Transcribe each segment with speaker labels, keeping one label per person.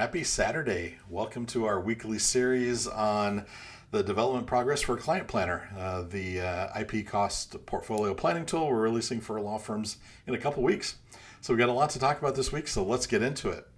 Speaker 1: Happy Saturday. Welcome to our weekly series on the development progress for Client Planner, the IP cost portfolio planning tool we're releasing for law firms in a couple weeks. So we've got a lot to talk about this week, so let's get into it.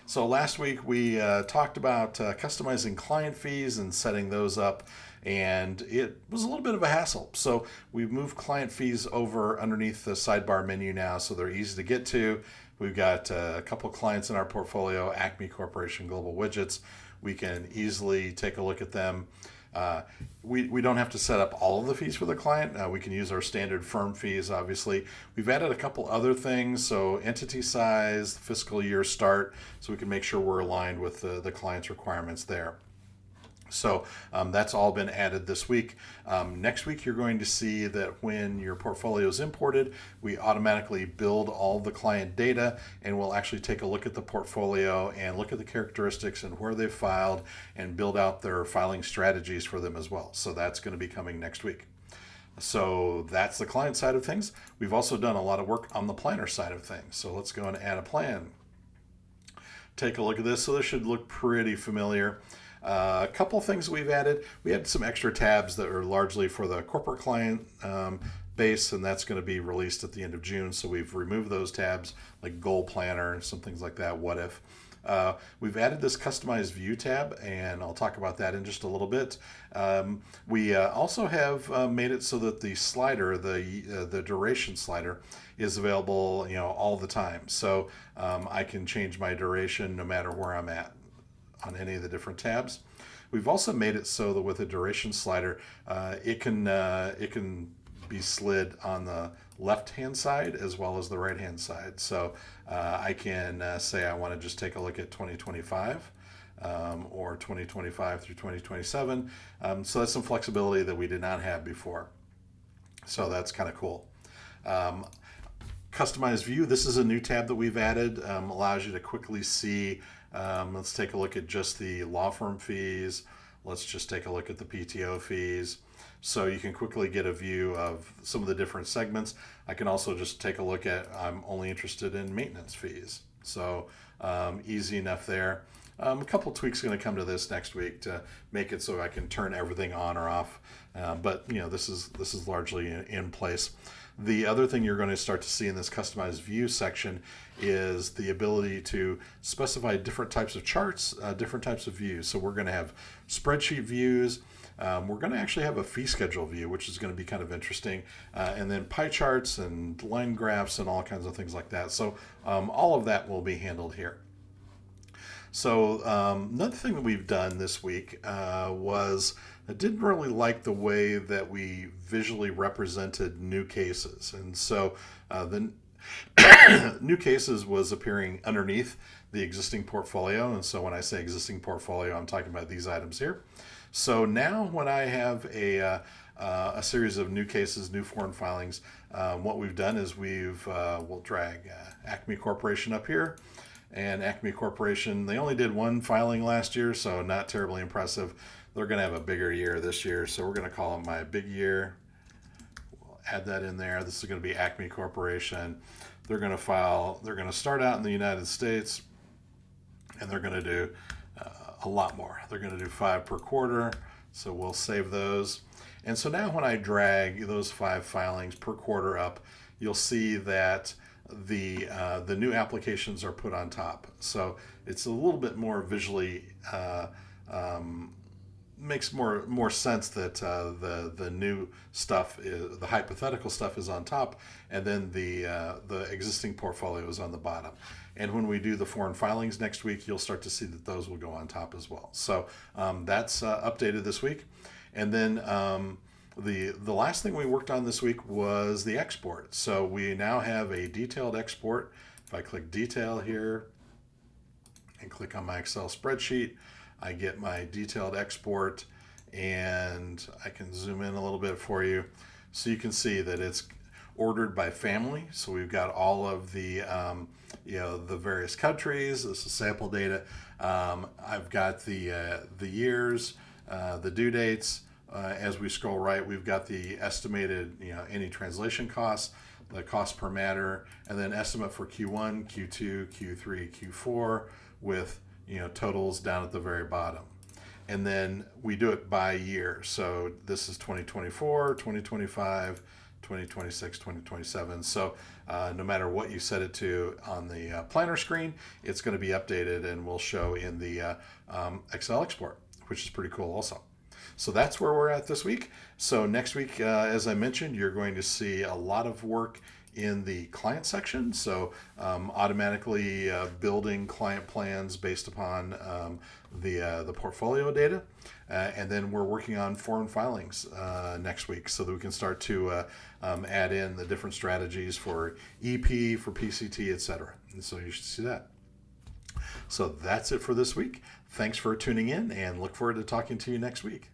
Speaker 1: So last week we talked about customizing client fees and setting those up, and it was a little bit of a hassle. So we've moved client fees over underneath the sidebar menu now, so they're easy to get to. We've got a couple clients in our portfolio, Acme Corporation Global Widgets. We can easily take a look at them. We don't have to set up all of the fees for the client. We can use our standard firm fees, obviously. We've added a couple other things, so entity size, fiscal year start, so we can make sure we're aligned with the client's requirements there. So that's all been added this week. Next week, you're going to see that when your portfolio is imported, we automatically build all the client data, and we'll actually take a look at the portfolio and look at the characteristics and where they've filed and build out their filing strategies for them as well. So that's going to be coming next week. So that's the client side of things. We've also done a lot of work on the planner side of things. So let's go and add a plan. Take a look at this. So this should look pretty familiar. A couple things we've added. We had some extra tabs that are largely for the corporate client base, and that's going to be released at the end of June. So we've removed those tabs like Goal Planner and some things like that, What If. We've added this Customized View tab, and I'll talk about that in just a little bit. We also have made it so that the slider, the duration slider, is available all the time. So I can change my duration no matter where I'm at on any of the different tabs. We've also made it so that with a duration slider, it can be slid on the left-hand side as well as the right-hand side. So I can say I want to just take a look at 2025 or 2025 through 2027. So that's some flexibility that we did not have before. So that's kind of cool. Customized View, this is a new tab that we've added, allows you to quickly see. Let's take a look at just the law firm fees. Let's just take a look at the PTO fees. So you can quickly get a view of some of the different segments. I can also just take a look at, I'm only interested in maintenance fees. So easy enough there. A couple tweaks going to come to this next week to make it so I can turn everything on or off. But this is largely in place. The other thing you're going to start to see in this customized view section is the ability to specify different types of charts, different types of views. So we're going to have spreadsheet views. We're going to actually have a fee schedule view, which is going to be kind of interesting. And then pie charts and line graphs and all kinds of things like that. So all of that will be handled here. So another thing that we've done this week was I didn't really like the way that we visually represented new cases. And so the new cases was appearing underneath the existing portfolio. And so when I say existing portfolio, I'm talking about these items here. So now when I have a series of new cases, new foreign filings, what we've done is we'll drag Acme Corporation up here. And Acme Corporation, they only did one filing last year, so not terribly impressive. They're going to have a bigger year this year, so we're going to call them my big year. We'll add that in there. This is going to be Acme Corporation. They're going to start out in the United States, and they're going to do a lot more. They're going to do 5 per quarter, so we'll save those. And so now when I drag those 5 filings per quarter up, you'll see that the new applications are put on top. So it's a little bit more visually makes more sense that the new stuff is, the hypothetical stuff is on top, and then the existing portfolio is on the bottom. And when we do the foreign filings next week, you'll start to see that those will go on top as well. So that's updated this week. And then the last thing we worked on this week was the export. So we now have a detailed export. If I click detail here and click on my Excel spreadsheet, I get my detailed export, and I can zoom in a little bit for you. So you can see that it's ordered by family. So we've got all of the the various countries. This is sample data. I've got the years, the due dates. As we scroll right, we've got the estimated any translation costs, the cost per matter, and then estimate for Q1, Q2, Q3, Q4 with totals down at the very bottom. And then we do it by year. So this is 2024, 2025, 2026, 2027. So no matter what you set it to on the planner screen, it's going to be updated and will show in the Excel export, which is pretty cool also. So that's where we're at this week. So next week, as I mentioned, you're going to see a lot of work in the client section. So automatically building client plans based upon the portfolio data. And then we're working on foreign filings next week so that we can start to add in the different strategies for EP, for PCT, etc. And so you should see that. So that's it for this week. Thanks for tuning in and look forward to talking to you next week.